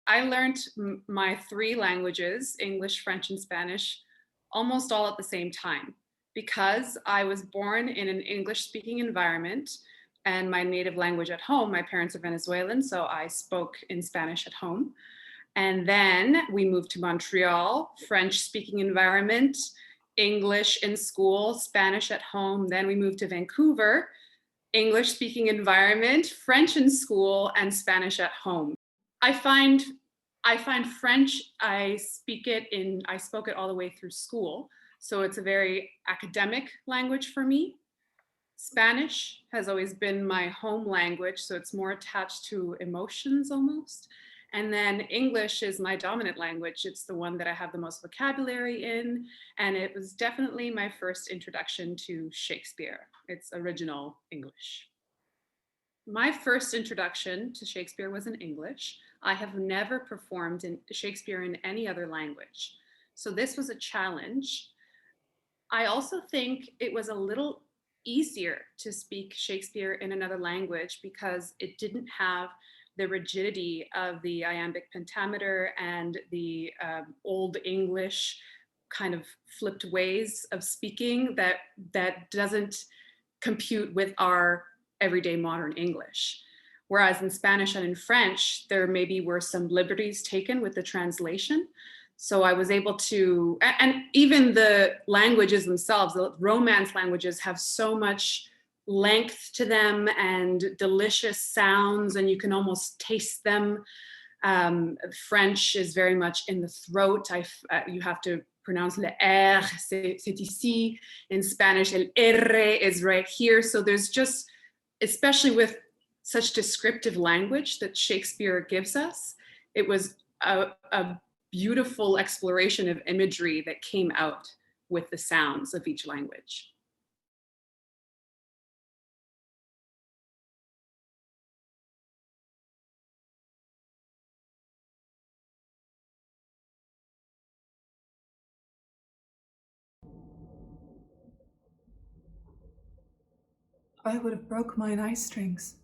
I learned my three languages, English, French, and Spanish, almost all at the same time because I was born in an English speaking environment and my native language at home. My parents are Venezuelan, so I spoke in Spanish at home. And then we moved to Montreal, French speaking environment, English in school, Spanish at home. Then we moved to Vancouver, English speaking environment, French in school, and Spanish at home. I find I find French, I spoke it all the way through school. So it's a very academic language for me. Spanish has always been my home language, so it's more attached to emotions almost. And then English is my dominant language. It's the one that I have the most vocabulary in. And it was definitely my first introduction to Shakespeare. It's original English. My first introduction to Shakespeare was in English. I have never performed in Shakespeare in any other language. So this was a challenge. I also think it was a little easier to speak Shakespeare in another language because it didn't have the rigidity of the iambic pentameter and the Old English kind of flipped ways of speaking that doesn't compute with our everyday modern English. Whereas in Spanish and in French, there maybe were some liberties taken with the translation. So I was able to, and even the languages themselves, the Romance languages have so much length to them and delicious sounds, and you can almost taste them. French is very much in the throat. You have to pronounce le R, c'est ici. In Spanish, el R is right here. So there's just, especially with such descriptive language that Shakespeare gives us, it was a beautiful exploration of imagery that came out with the sounds of each language. I would have broke mine eye strings,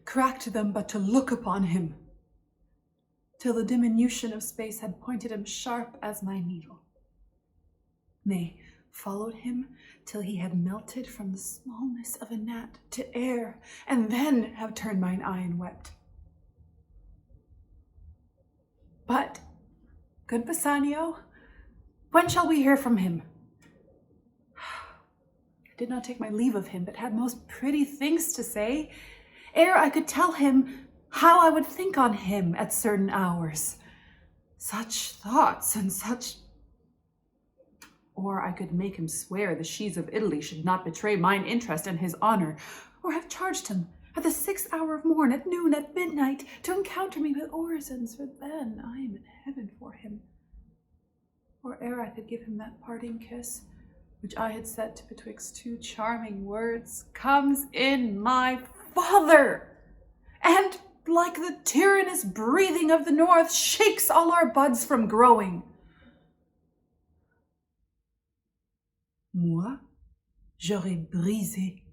cracked them but to look upon him, till the diminution of space had pointed him sharp as my needle. Nay, followed him till he had melted from the smallness of a gnat to air, and then have turned mine eye and wept. But, good Bassanio, when shall we hear from him? I did not take my leave of him, but had most pretty things to say, ere I could tell him how I would think on him at certain hours. Such thoughts and such... Or I could make him swear the sheaves of Italy should not betray mine interest and his honor, or have charged him at the 6th hour of morn, at noon, at midnight, to encounter me with orisons, for then I am in heaven for him. Or ere I could give him that parting kiss, which I had set betwixt two charming words, comes in my father, and, like the tyrannous breathing of the north, shakes all our buds from growing. Moi, j'aurais brisé,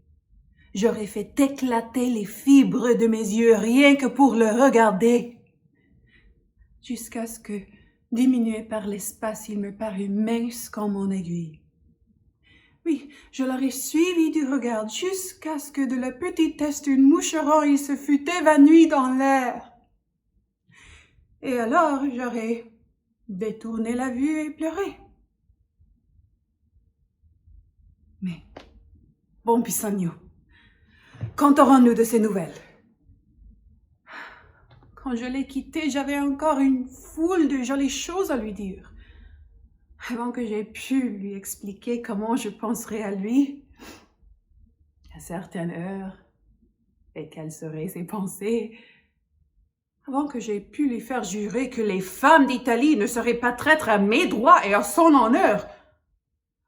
j'aurais fait éclater les fibres de mes yeux rien que pour le regarder, jusqu'à ce que, diminué par l'espace, il me parut mince comme mon aiguille. Oui, je l'aurais suivi du regard jusqu'à ce que de la petitesse d'une moucheron il se fût évanoui dans l'air. Et alors j'aurais détourné la vue et pleuré. Mais, bon Pisagno, quand aurons-nous de ces nouvelles? Quand je l'ai quitté, j'avais encore une foule de jolies choses à lui dire. Avant que j'aie pu lui expliquer comment je penserais à lui, à certaines heures, et quelles seraient ses pensées, avant que j'aie pu lui faire jurer que les femmes d'Italie ne seraient pas traîtres à mes droits et à son honneur,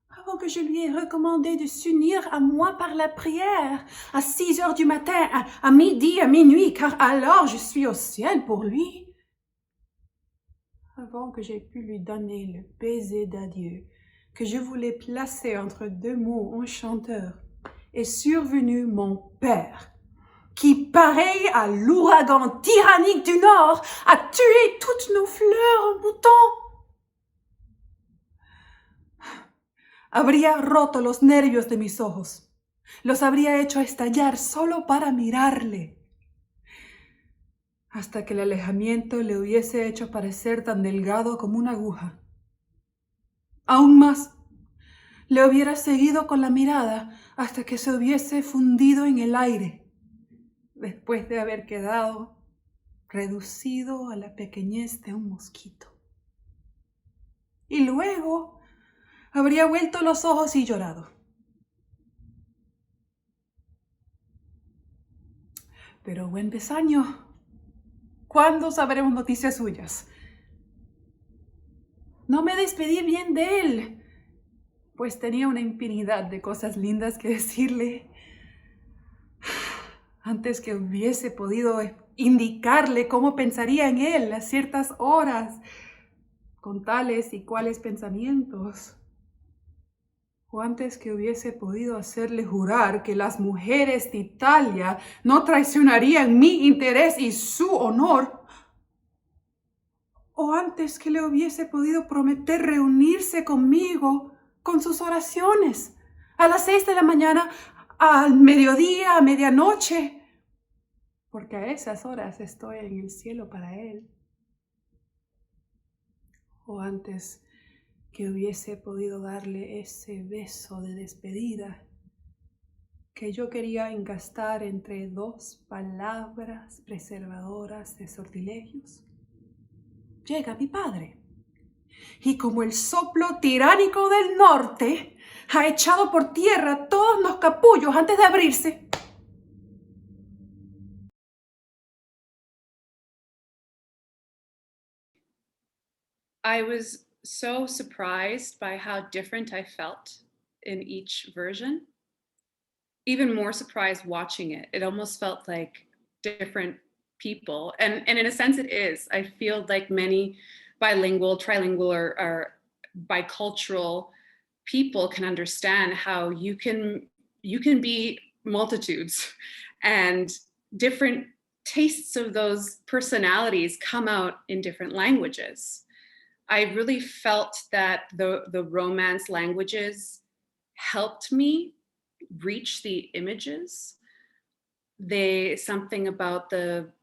avant que je lui ai recommandé de s'unir à moi par la prière, à 6 heures du matin, à midi, à minuit, car alors je suis au ciel pour lui. Avant que j'aie pu lui donner le baiser d'adieu que je voulais placer entre deux mots enchanteurs, est survenu mon père, qui, pareil à l'ouragan tyrannique du Nord, a tué toutes nos fleurs en bouton. Habría roto los nervios de mis ojos. Los habría hecho estallar solo para mirarle. Hasta que el alejamiento le hubiese hecho parecer tan delgado como una aguja. Aún más, le hubiera seguido con la mirada hasta que se hubiese fundido en el aire, después de haber quedado reducido a la pequeñez de un mosquito. Y luego habría vuelto los ojos y llorado. Pero buen pesaño, ¿cuándo sabremos noticias suyas? No me despedí bien de él, pues tenía una infinidad de cosas lindas que decirle. Antes que hubiese podido indicarle cómo pensaría en él a ciertas horas, con tales y cuales pensamientos. O antes que hubiese podido hacerle jurar que las mujeres de Italia no traicionarían mi interés y su honor. O antes que le hubiese podido prometer reunirse conmigo con sus oraciones a las 6 de la mañana, al mediodía, a medianoche, porque a esas horas estoy en el cielo para él. O antes que hubiese podido darle ese beso de despedida que yo quería encastar entre dos palabras preservadoras de sortilegios. Llega mi padre, y como el soplo tiránico del norte ha echado por tierra todos los capullos antes de abrirse. I was so surprised by how different I felt in each version. Even more surprised watching it. It almost felt like different people. And in a sense, it is. I feel like many bilingual, trilingual, or bicultural people can understand how you can be multitudes and different tastes of those personalities come out in different languages. I really felt that the Romance languages helped me reach the images. They something about the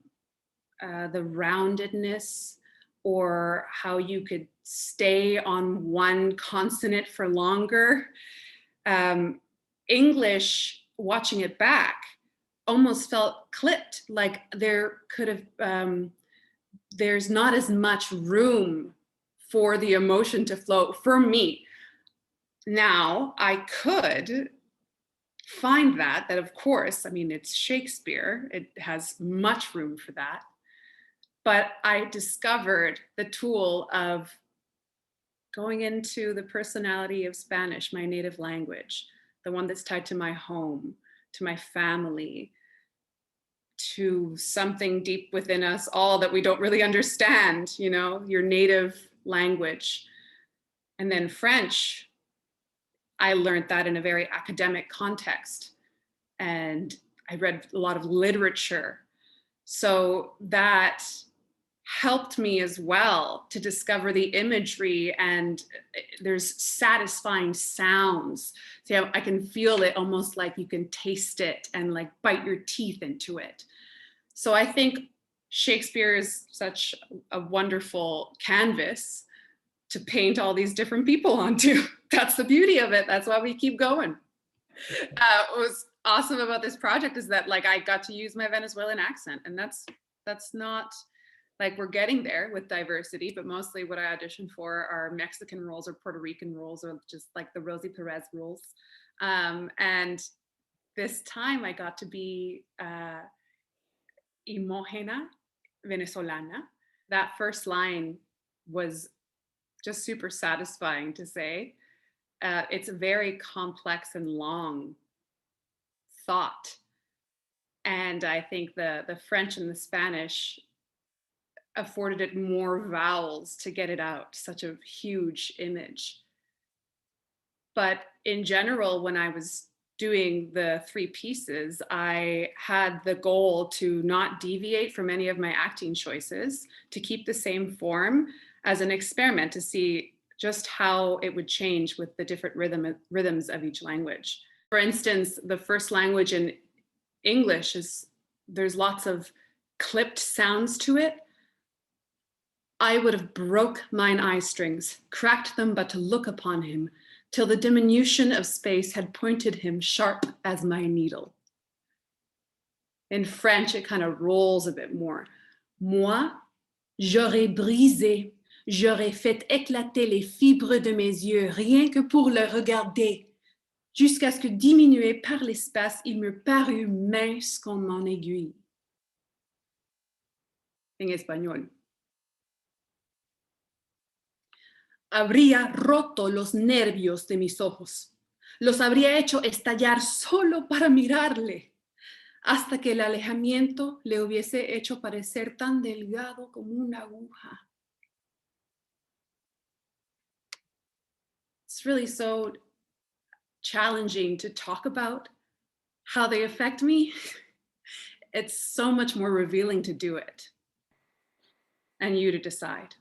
roundedness, or how you could stay on one consonant for longer. English, watching it back, almost felt clipped, like there could have there's not as much room for the emotion to flow for me. Now I could find that of course, I mean, it's Shakespeare, it has much room for that. But I discovered the tool of going into the personality of Spanish, my native language, the one that's tied to my home, to my family, to something deep within us all that we don't really understand, your native language. And then French, I learned that in a very academic context. And I read a lot of literature. So that helped me as well to discover the imagery, and there's satisfying sounds. See, I can feel it, almost like you can taste it and like bite your teeth into it. So I think Shakespeare is such a wonderful canvas to paint all these different people onto. That's the beauty of it. That's why we keep going. What was awesome about this project is that like I got to use my Venezuelan accent, and that's not like, we're getting there with diversity, but mostly what I auditioned for are Mexican roles or Puerto Rican roles, or just like the Rosie Perez roles. And this time I got to be Imogena Venezolana. That first line was just super satisfying to say. It's a very complex and long thought. And I think the French and the Spanish afforded it more vowels to get it out, such a huge image. But in general, when I was doing the three pieces, I had the goal to not deviate from any of my acting choices, to keep the same form as an experiment to see just how it would change with the different rhythms of each language. For instance, the first language in English there's lots of clipped sounds to it. I would have broke mine eye strings, cracked them but to look upon him, till the diminution of space had pointed him sharp as my needle. In French, it kind of rolls a bit more. Moi, j'aurais brisé, j'aurais fait éclater les fibres de mes yeux, rien que pour le regarder, jusqu'à ce que diminué par l'espace, il me parut mince comme mon aiguille. En espagnol. Habría roto los nervios de mis ojos. Los habría hecho estallar solo para mirarle, hasta que el alejamiento le hubiese hecho parecer tan delgado como una aguja. It's really so challenging to talk about how they affect me. It's so much more revealing to do it, and you to decide.